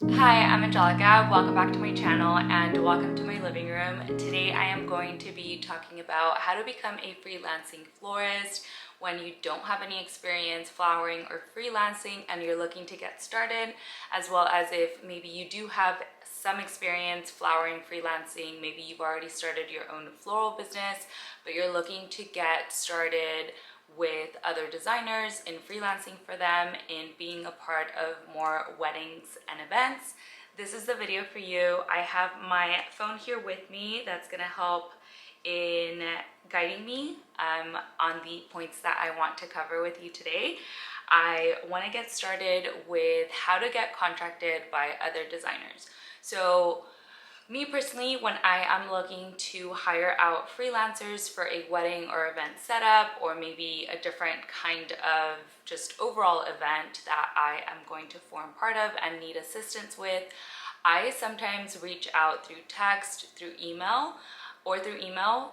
Hi, I'm Angelica. Welcome back to my channel and welcome to my living room. Today I am going to be talking about how to become a freelancing florist when you don't have any experience flowering or freelancing and you're looking to get started, as well as if maybe you do have some experience flowering, freelancing, maybe you've already started your own floral business, but you're looking to get started with other designers in freelancing for them, in being a part of more weddings and events. This is the video for you. I have my phone here with me that's going to help in guiding me on the points that I want to cover with you today. I want to get started with how to get contracted by other designers. So me personally, when I am looking to hire out freelancers for a wedding or event setup, or maybe a different kind of just overall event that I am going to form part of and need assistance with, I sometimes reach out through text, through email,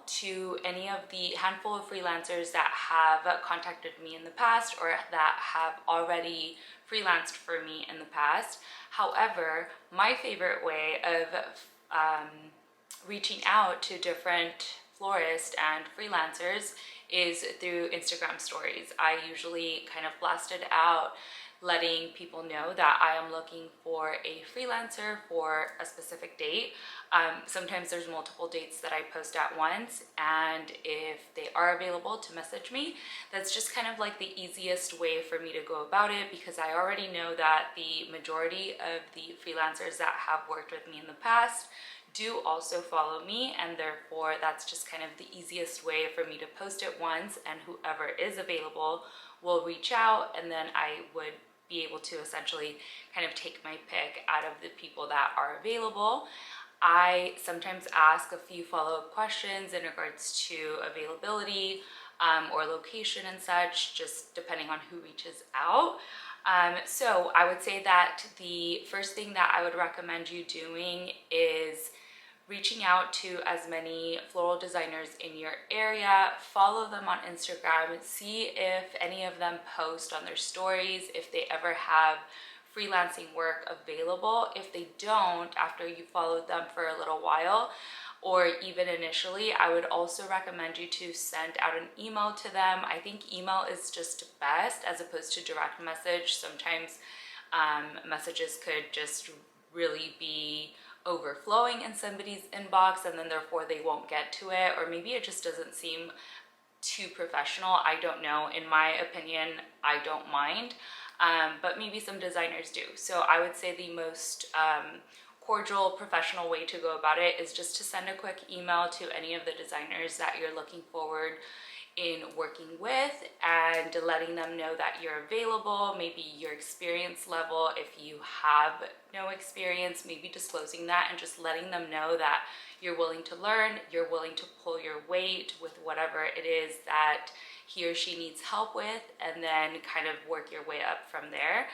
to any of the handful of freelancers that have contacted me in the past or that have already freelanced for me in the past. However, my favorite way of reaching out to different florists and freelancers is through Instagram stories. I usually kind of blast it out, letting people know that I am looking for a freelancer for a specific date. Sometimes there's multiple dates that I post at once, and if they are available, to message me. That's just kind of like the easiest way for me to go about it, because I already know that the majority of the freelancers that have worked with me in the past do also follow me, and therefore that's just kind of the easiest way for me to post it once, and whoever is available will reach out, and then I would be able to essentially kind of take my pick out of the people that are available. I sometimes ask a few follow-up questions in regards to availability or location and such, just depending on who reaches out. So I would say that the first thing that I would recommend you doing is reaching out to as many floral designers in your area. Follow them on Instagram, see if any of them post on their stories, if they ever have freelancing work available. If they don't, after you followed them for a little while, or even initially, I would also recommend you to send out an email to them. I think email is just best as opposed to direct message. Sometimes messages could just really be overflowing in somebody's inbox, and then therefore they won't get to it, or maybe it just doesn't seem too professional. I don't know. In my opinion, I don't mind, but maybe some designers do. So I would say the most cordial, professional way to go about it is just to send a quick email to any of the designers that you're looking forward in working with, and letting them know that you're available, maybe your experience level, if you have no experience, maybe disclosing that and just letting them know that you're willing to learn, you're willing to pull your weight with whatever it is that he or she needs help with, and then kind of work your way up from there.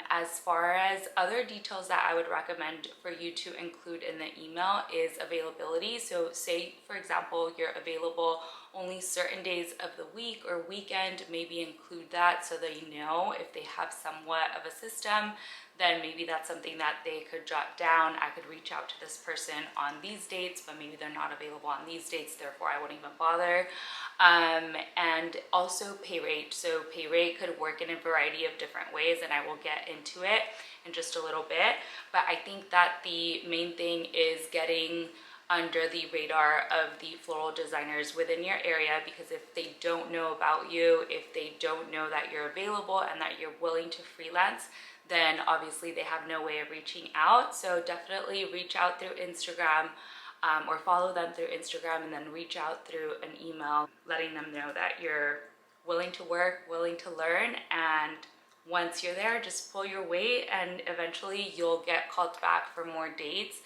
As far as other details that I would recommend for you to include in the email is availability. So say, for example, you're available only certain days of the week or weekend, maybe include that so that you know if they have somewhat of a system, then maybe that's something that they could jot down. I could reach out to this person on these dates, but maybe they're not available on these dates, therefore I wouldn't even bother. And also pay rate. So pay rate could work in a variety of different ways, and I will get into it in just a little bit. But I think that the main thing is getting under the radar of the floral designers within your area, because if they don't know about you, if they don't know that you're available and that you're willing to freelance, then obviously they have no way of reaching out. So definitely reach out through Instagram, or follow them through Instagram, and then reach out through an email, letting them know that you're willing to work, willing to learn, and once you're there, just pull your weight, and eventually you'll get called back for more dates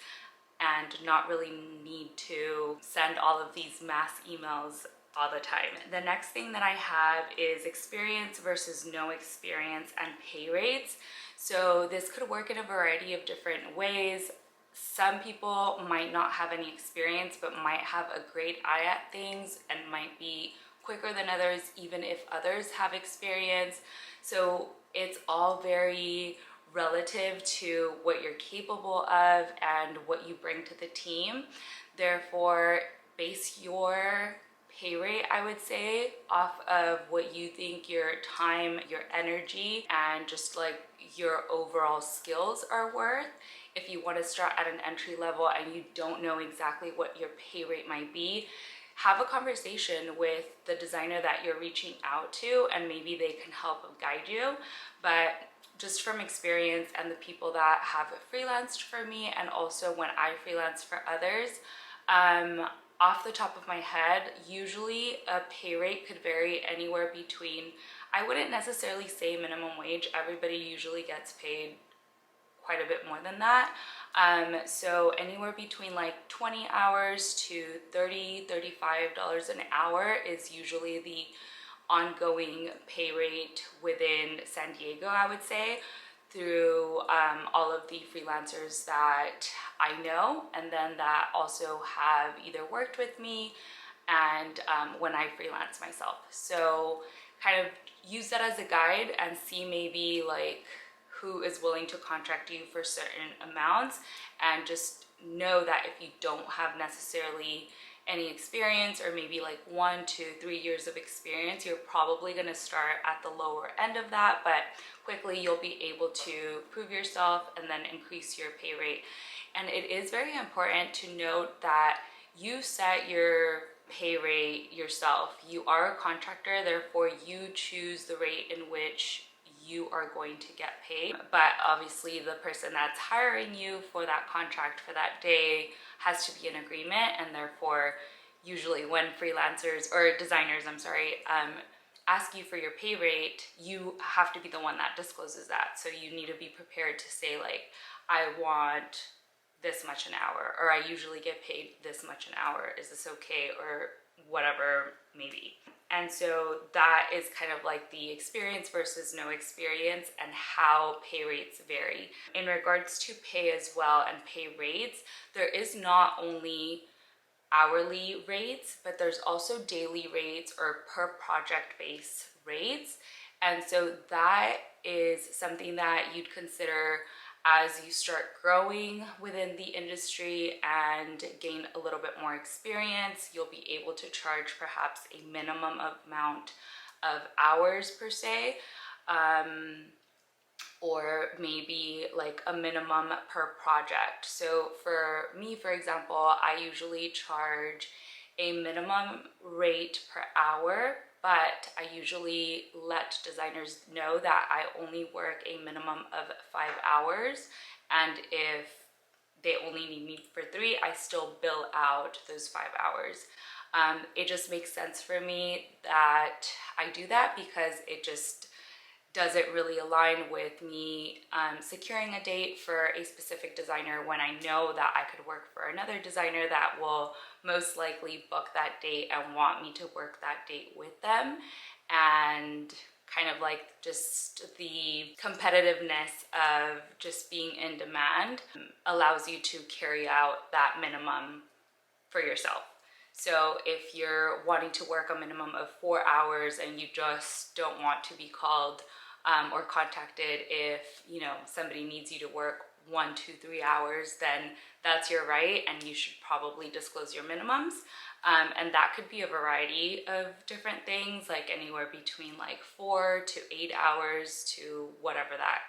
and not really need to send all of these mass emails all the time. The next thing that I have is experience versus no experience and pay rates. So this could work in a variety of different ways. Some people might not have any experience, but might have a great eye at things and might be quicker than others, even if others have experience. So it's all very relative to what you're capable of and what you bring to the team. Therefore, base your pay rate, I would say, off of what you think your time, your energy, and just like your overall skills are worth. If you want to start at an entry level and you don't know exactly what your pay rate might be, have a conversation with the designer that you're reaching out to, and maybe they can help guide you. But just from experience and the people that have freelanced for me, and also when I freelance for others, off the top of my head, usually a pay rate could vary anywhere between, I wouldn't necessarily say minimum wage. Everybody usually gets paid quite a bit more than that. So anywhere between like 20 hours to $30–$35 an hour is usually the ongoing pay rate within San Diego, I would say, through all of the freelancers that I know, and then that also have either worked with me and when I freelance myself. So kind of use that as a guide and see maybe like who is willing to contract you for certain amounts, and just know that if you don't have necessarily any experience, or maybe like 1 to 3 years of experience, you're probably going to start at the lower end of that, but quickly you'll be able to prove yourself and then increase your pay rate. And it is very important to note that you set your pay rate yourself. You are a contractor, therefore you choose the rate in which you are going to get paid. But obviously the person that's hiring you for that contract for that day has to be in agreement, and therefore usually when freelancers or designers, ask you for your pay rate, you have to be the one that discloses that. So you need to be prepared to say like, I want this much an hour, or I usually get paid this much an hour. Is this okay? Or whatever maybe. And so that is kind of like the experience versus no experience and how pay rates vary. In regards to pay as well and pay rates, there is not only hourly rates, but there's also daily rates or per project base rates. And so that is something that you'd consider as you start growing within the industry and gain a little bit more experience. You'll be able to charge perhaps a minimum amount of hours per se, or maybe like a minimum per project. So for me, for example, I usually charge a minimum rate per hour, but I usually let designers know that I only work a minimum of 5 hours, and if they only need me for 3, I still bill out those 5 hours. It just makes sense for me that I do that because it just doesn't really align with me securing a date for a specific designer when I know that I could work for another designer that will most likely book that date and want me to work that date with them. And kind of like just the competitiveness of just being in demand allows you to carry out that minimum for yourself. So if you're wanting to work a minimum of 4 hours and you just don't want to be called or contacted if somebody needs you to work 1, 2, 3 hours, then that's your right, and you should probably disclose your minimums. And that could be a variety of different things, like anywhere between like 4 to 8 hours to whatever that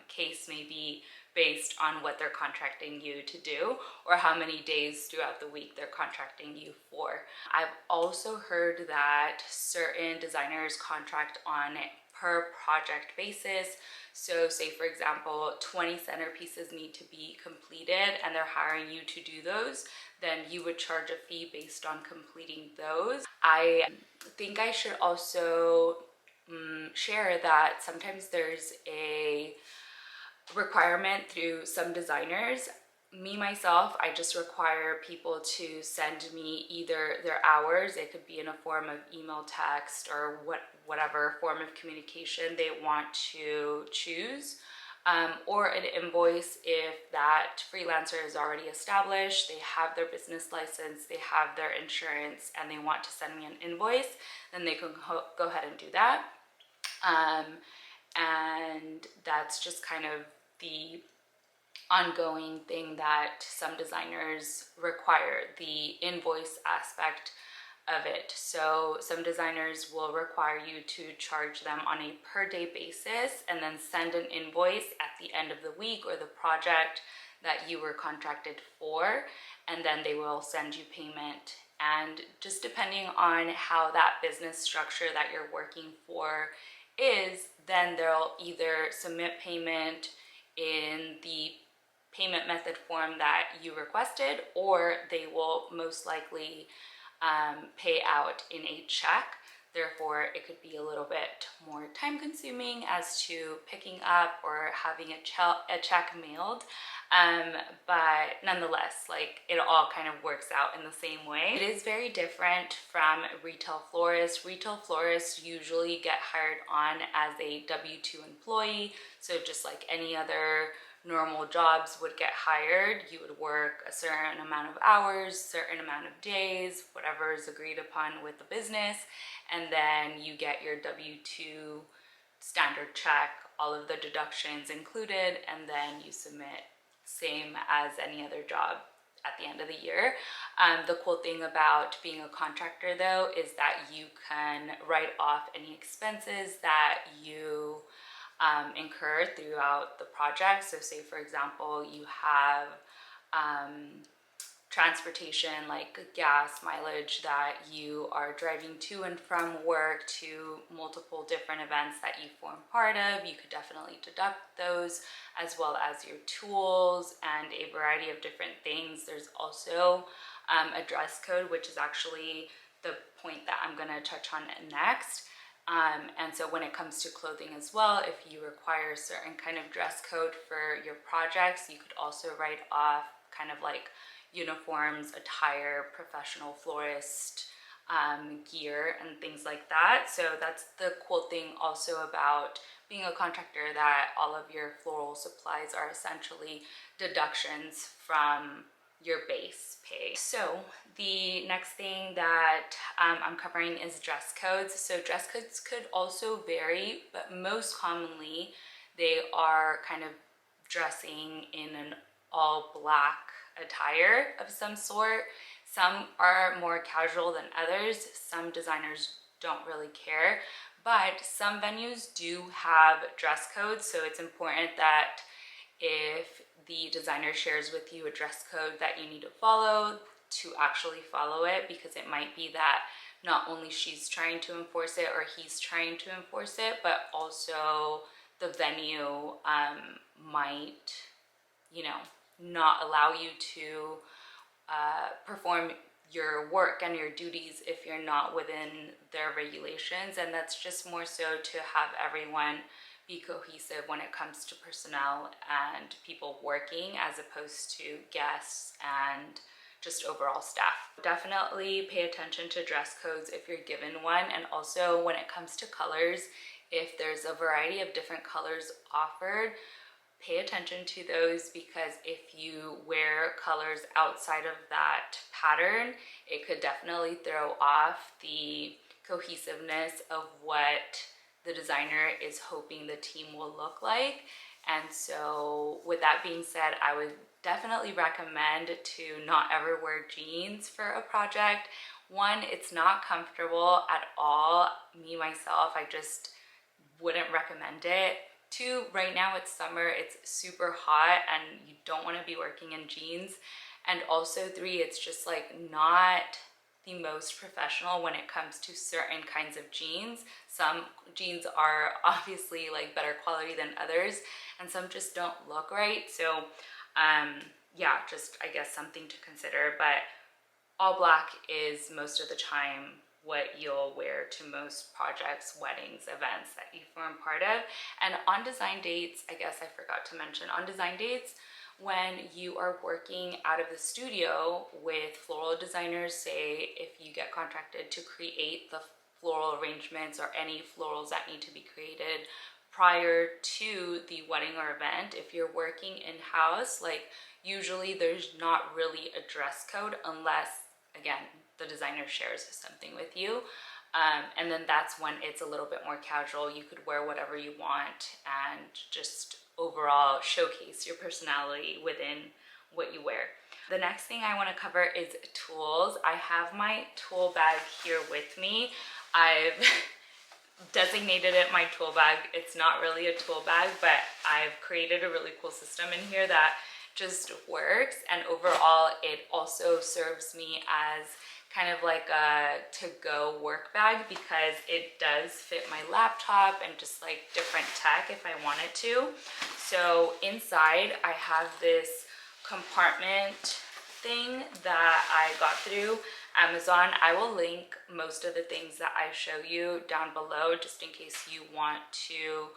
case may be, based on what they're contracting you to do or how many days throughout the week they're contracting you for. I've also heard that certain designers contract on per project basis. So say for example 20 centerpieces need to be completed and they're hiring you to do those, then you would charge a fee based on completing those. I think I should also share that sometimes there's a requirement through some designers. Me myself, I just require people to send me either their hours, it could be in a form of email, text, or whatever form of communication they want to choose, or an invoice if that freelancer is already established, they have their business license, they have their insurance, and they want to send me an invoice, then they can go ahead and do that. and that's just kind of the ongoing thing that some designers require, the invoice aspect of it. So some designers will require you to charge them on a per day basis and then send an invoice at the end of the week or the project that you were contracted for, and then they will send you payment. And just depending on how that business structure that you're working for is, then they'll either submit payment in the payment method form that you requested, or they will most likely pay out in a check. Therefore, it could be a little bit more time consuming as to picking up or having a check mailed. But nonetheless, like, it all kind of works out in the same way. It is very different from retail florists. Retail florists usually get hired on as a W-2 employee. So just like any other normal jobs would get hired, you would work a certain amount of hours, certain amount of days, whatever is agreed upon with the business, and then you get your W-2 standard check, all of the deductions included, and then you submit, same as any other job at the end of the year. The cool thing about being a contractor though is that you can write off any expenses that you incur throughout the project. So say for example you have transportation like gas mileage that you are driving to and from work to multiple different events that you form part of, you could definitely deduct those, as well as your tools and a variety of different things. There's also a dress code, which is actually the point that I'm going to touch on next. And so when it comes to clothing as well, if you require a certain kind of dress code for your projects, you could also write off kind of like uniforms, attire, professional florist gear, and things like that. So that's the cool thing also about being a contractor, that all of your floral supplies are essentially deductions from your base pay. So the next thing that I'm covering is dress codes. So dress codes could also vary, but most commonly they are kind of dressing in an all black attire of some sort. Some are more casual than others. Some designers don't really care, but some venues do have dress codes. So it's important that if the designer shares with you a dress code that you need to follow, to actually follow it, because it might be that not only she's trying to enforce it or he's trying to enforce it, but also the venue might, you know, not allow you to perform your work and your duties if you're not within their regulations. And that's just more so to have everyone be cohesive when it comes to personnel and people working, as opposed to guests and just overall staff. Definitely pay attention to dress codes if you're given one. And also when it comes to colors, if there's a variety of different colors offered, pay attention to those, because if you wear colors outside of that pattern, it could definitely throw off the cohesiveness of what the designer is hoping the team will look like. And so with that being said, I would definitely recommend to not ever wear jeans for a project. One, it's not comfortable at all. Me, myself, I just wouldn't recommend it. Two, right now it's summer, it's super hot and you don't want to be working in jeans. And also three, it's just like not the most professional when it comes to certain kinds of jeans. Some jeans are obviously like better quality than others, and some just don't look right. So yeah, just I guess something to consider. But all black is most of the time what you'll wear to most projects, weddings, events that you form part of. And on design dates, I guess I forgot to mention, on design dates, when you are working out of the studio with floral designers, say if you get contracted to create the floral arrangements or any florals that need to be created prior to the wedding or event, if you're working in-house, like usually there's not really a dress code unless, again, the designer shares something with you. And then that's when it's a little bit more casual. You could wear whatever you want and just overall showcase your personality within what you wear. The next thing I want to cover is tools. I have my tool bag here with me. I've designated it my tool bag. It's not really a tool bag, but I've created a really cool system in here that just works, and overall it also serves me as kind of like a to-go work bag because it does fit my laptop and just like different tech if I wanted to. So inside I have this compartment thing that I got through Amazon. I will link most of the things that I show you down below just in case you want to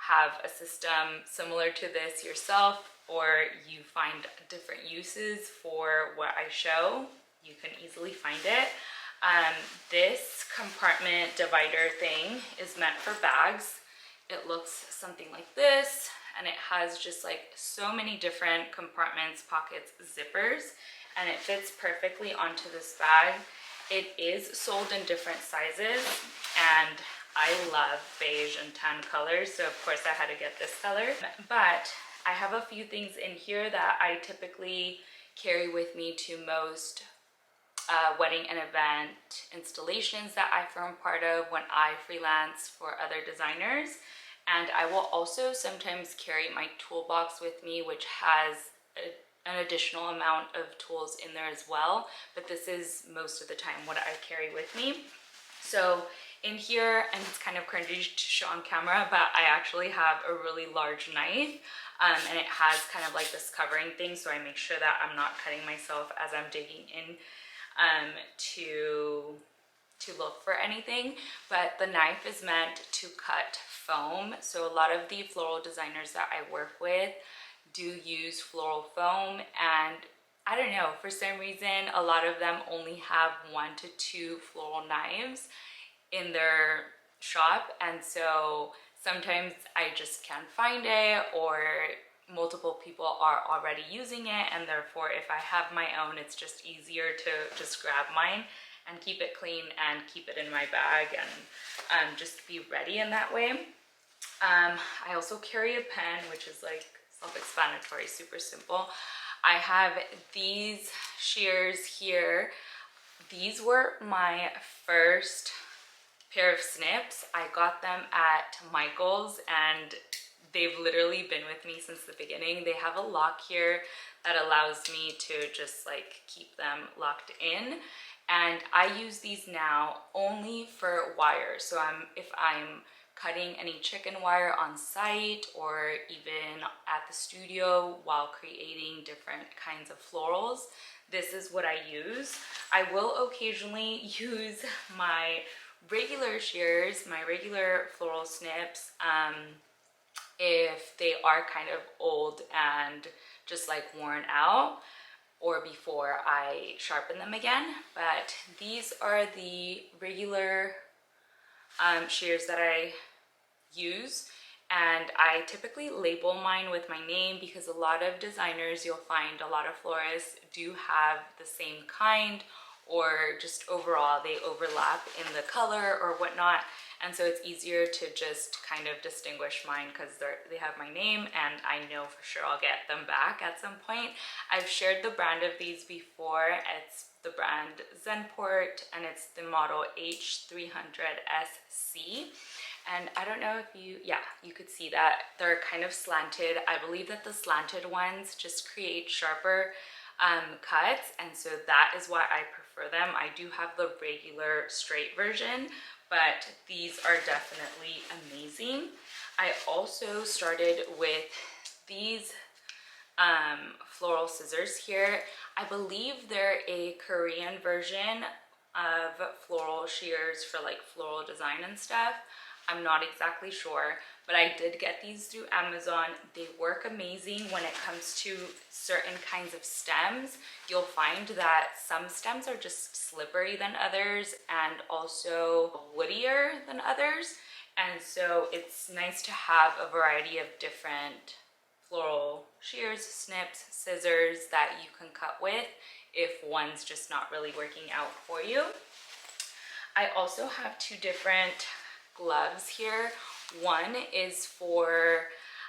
have a system similar to this yourself, or you find different uses for what I show. You can easily find it. This compartment divider thing is meant for bags. It looks something like this, and it has just like so many different compartments, pockets, zippers, and it fits perfectly onto this bag. It is sold in different sizes, and I love beige and tan colors, so of course I had to get this color. But I have a few things in here that I typically carry with me to most wedding and event installations that I form part of when I freelance for other designers. And I will also sometimes carry my toolbox with me, which has an additional amount of tools in there as well, but this is most of the time what I carry with me. So in here, and it's kind of cringy to show on camera, but I actually have a really large knife, and it has kind of like this covering thing, so I make sure that I'm not cutting myself as I'm digging in to look for anything. But the knife is meant to cut foam, so a lot of the floral designers that I work with do use floral foam, and I don't know, for some reason a lot of them only have 1 to 2 floral knives in their shop, and so sometimes I just can't find it, or multiple people are already using it, and therefore if I have my own, it's just easier to just grab mine and keep it clean and keep it in my bag and just be ready in that way. I also carry a pen, which is like self-explanatory, super simple. I have these shears here. These were my first pair of snips. I got them at Michael's, and they've literally been with me since the beginning. They have a lock here that allows me to just like keep them locked in, and I use these now only for wire. So if I'm cutting any chicken wire on site, or even at the studio while creating different kinds of florals, this is what I use. I will occasionally use my regular shears, my regular floral snips, if they are kind of old and just like worn out, or before I sharpen them again. But these are the regular shears that I use, and I typically label mine with my name because a lot of designers, you'll find a lot of florists do have the same kind, or just overall they overlap in the color or whatnot, and so it's easier to just kind of distinguish mine because they have my name, and I know for sure I'll get them back at some point. I've shared the brand of these before. It's the brand Zenport, and it's the model H300SC. And I don't know if you could see that they're kind of slanted. I believe that the slanted ones just create sharper cuts, and so that is why I prefer them. I do have the regular straight version, but these are definitely amazing. I also started with these floral scissors here. I believe they're a Korean version of floral shears for like floral design and stuff. I'm not exactly sure, but I did get these through Amazon. They work amazing when it comes to certain kinds of stems. You'll find that some stems are just slippery than others, and also woodier than others. And so it's nice to have a variety of different floral shears, snips, scissors that you can cut with if one's just not really working out for you. I also have two different gloves here. One is for,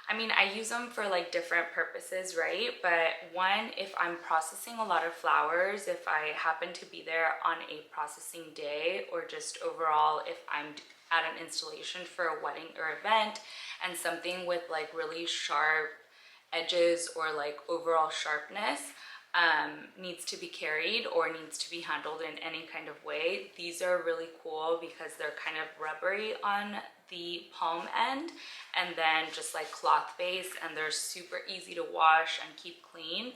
I mean, I use them for like different purposes, right? But one, if I'm processing a lot of flowers, if I happen to be there on a processing day, or just overall if I'm at an installation for a wedding or event and something with like really sharp edges or like overall sharpness needs to be carried or needs to be handled in any kind of way, these are really cool because they're kind of rubbery on the palm end and then just like cloth base, and they're super easy to wash and keep clean.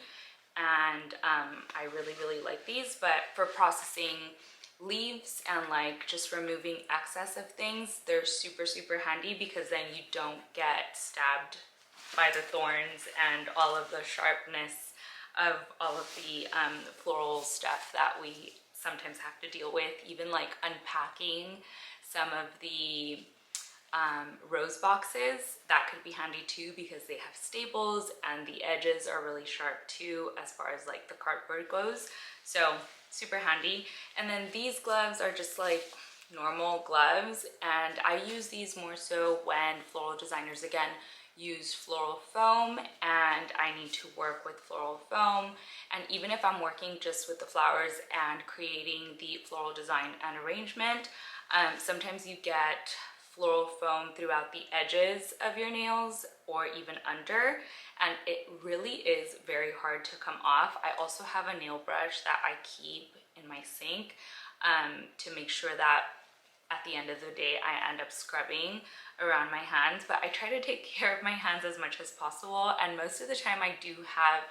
And I really like these. But for processing leaves and like just removing excess of things, they're super handy because then you don't get stabbed by the thorns and all of the sharpness of all of the floral stuff that we sometimes have to deal with. Even like unpacking some of the rose boxes, that could be handy too because they have staples and the edges are really sharp too as far as like the cardboard goes. So super handy. And then these gloves are just like normal gloves, and I use these more so when floral designers again use floral foam and I need to work with floral foam. And even if I'm working just with the flowers and creating the floral design and arrangement, sometimes you get floral foam throughout the edges of your nails or even under, and it really is very hard to come off. I also have a nail brush that I keep in my sink to make sure that at the end of the day I end up scrubbing around my hands, but I try to take care of my hands as much as possible. And most of the time I do have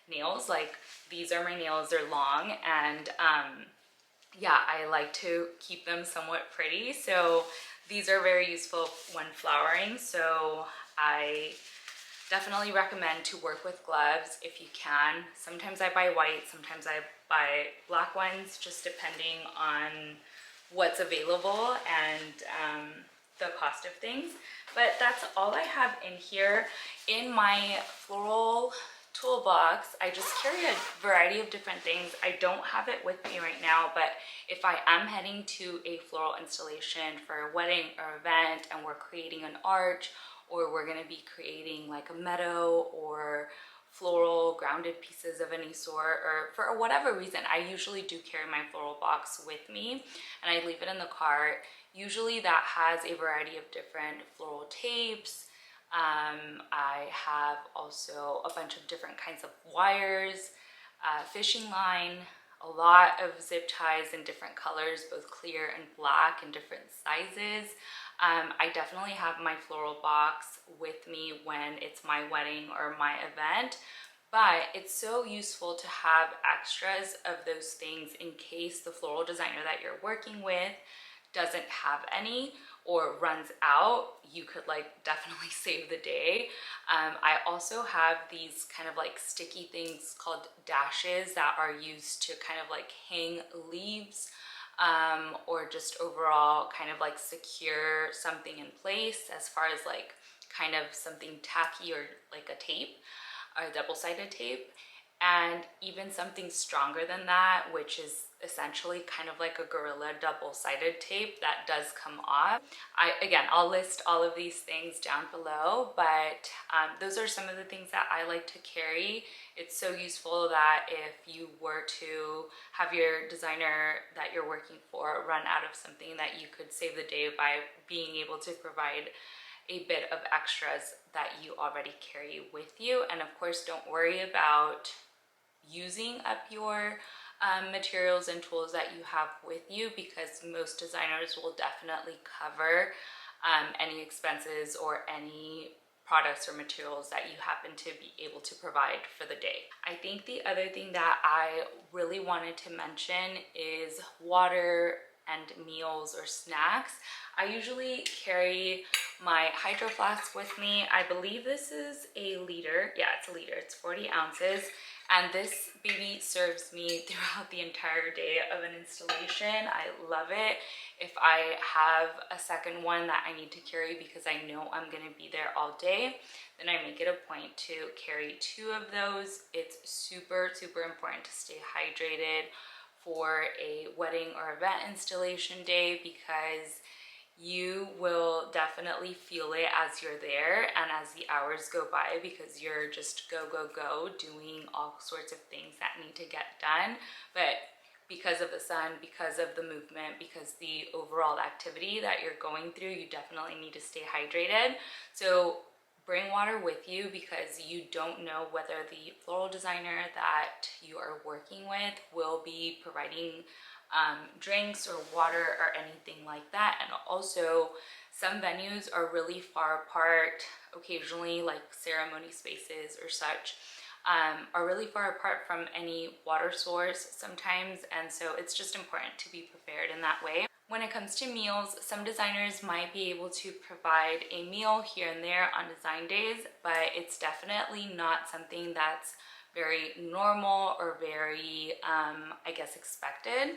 nails, like these are my nails, they're long, and yeah, I like to keep them somewhat pretty, so these are very useful when flowering. So I definitely recommend to work with gloves if you can. Sometimes I buy white, sometimes I buy black ones, just depending on what's available and the cost of things. But that's all I have in here. In my floral toolbox, I just carry a variety of different things. I don't have it with me right now, but if I am heading to a floral installation for a wedding or event and we're creating an arch, or we're going to be creating like a meadow or floral grounded pieces of any sort, or for whatever reason, I usually do carry my floral box with me and I leave it in the cart. Usually that has a variety of different floral tapes. I have also a bunch of different kinds of wires, fishing line, a lot of zip ties in different colors, both clear and black, and different sizes. I definitely have my floral box with me when it's my wedding or my event, but it's so useful to have extras of those things in case the floral designer that you're working with doesn't have any or runs out. You could like definitely save the day. I also have these kind of like sticky things called dashes that are used to kind of like hang leaves or just overall kind of like secure something in place, as far as like kind of something tacky or like a tape, a double-sided tape. And even something stronger than that, which is essentially kind of like a Gorilla double-sided tape that does come off. I'll list all of these things down below, but those are some of the things that I like to carry. It's so useful that if you were to have your designer that you're working for run out of something, that you could save the day by being able to provide a bit of extras that you already carry with you. And of course, don't worry about using up your materials and tools that you have with you, because most designers will definitely cover any expenses or any products or materials that you happen to be able to provide for the day. I think the other thing that I really wanted to mention is water and meals or snacks. I usually carry my hydro flask with me. I believe this is a liter. Yeah, it's a liter. It's 40 ounces. And this baby serves me throughout the entire day of an installation. I love it. If I have a second one that I need to carry because I know I'm gonna be there all day, then I make it a point to carry 2 of those. It's super important to stay hydrated for a wedding or event installation day, because you will definitely feel it as you're there and as the hours go by, because you're just go, go, go doing all sorts of things that need to get done. But because of the sun, because of the movement, because the overall activity that you're going through, you definitely need to stay hydrated. So bring water with you, because you don't know whether the floral designer that you are working with will be providing drinks or water or anything like that. And also, some venues are really far apart. Occasionally, like ceremony spaces or such, are really far apart from any water source sometimes, and so it's just important to be prepared in that way. When it comes to meals, some designers might be able to provide a meal here and there on design days, but it's definitely not something that's very normal or very, I guess, expected.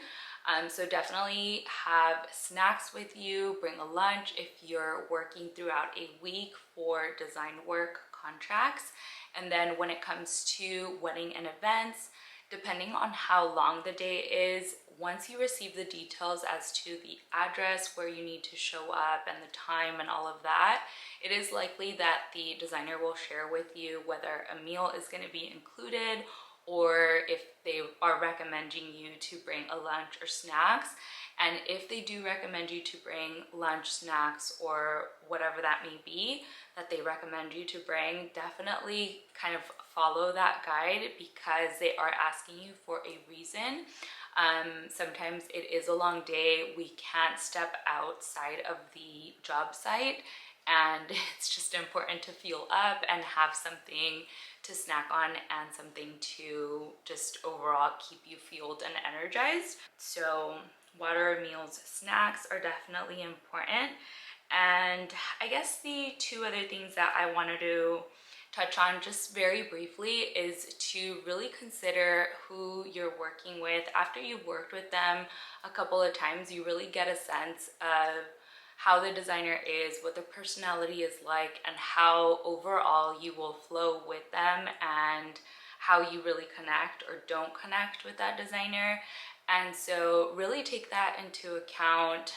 So definitely have snacks with you, bring a lunch if you're working throughout a week for design work contracts. And then when it comes to wedding and events, depending on how long the day is, once you receive the details as to the address where you need to show up and the time and all of that, it is likely that the designer will share with you whether a meal is going to be included, or if they are recommending you to bring a lunch or snacks. And if they do recommend you to bring lunch, snacks, or whatever that may be that they recommend you to bring, definitely kind of follow that guide, because they are asking you for a reason. Sometimes it is a long day. We can't step outside of the job site, and it's just important to fuel up and have something to snack on and something to just overall keep you fueled and energized. So water, meals, snacks are definitely important. And I guess the two other things that I wanted to touch on just very briefly is to really consider who you're working with. After you've worked with them a couple of times, you really get a sense of how the designer is, what their personality is like, and how overall you will flow with them, and how you really connect or don't connect with that designer. And so really take that into account.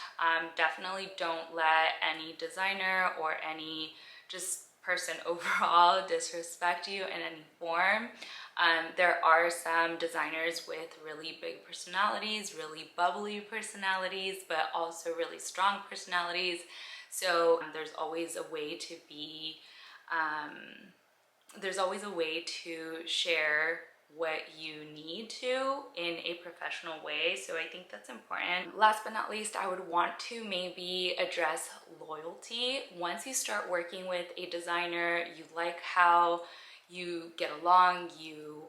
Definitely don't let any designer or any just person overall disrespect you in any form. There are some designers with really big personalities, really bubbly personalities, but also really strong personalities. So there's always a way to be, there's always a way to share what you need to in a professional way. So I think that's important. Last but not least, I would want to maybe address loyalty. Once you start working with a designer, you like how you get along, you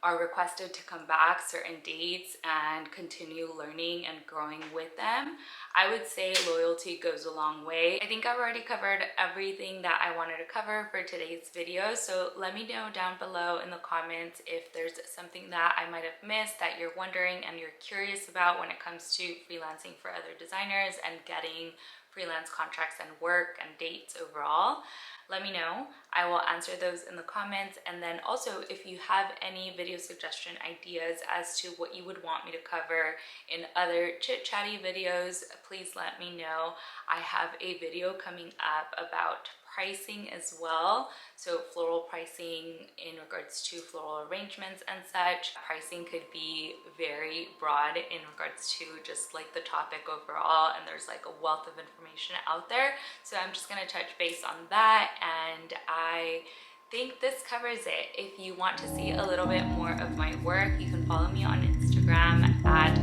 are requested to come back certain dates and continue learning and growing with them, I would say loyalty goes a long way. I think I've already covered everything that I wanted to cover for today's video, so let me know down below in the comments if there's something that I might have missed that you're wondering and you're curious about when it comes to freelancing for other designers and getting freelance contracts and work and dates overall. Let me know. I will answer those in the comments. And then also, if you have any video suggestion ideas as to what you would want me to cover in other chit-chatty videos, please let me know. I have a video coming up about pricing as well. So floral pricing in regards to floral arrangements and such. Pricing could be very broad in regards to just like the topic overall, and there's like a wealth of information out there. So I'm just gonna touch base on that, and I think this covers it. If you want to see a little bit more of my work, you can follow me on Instagram at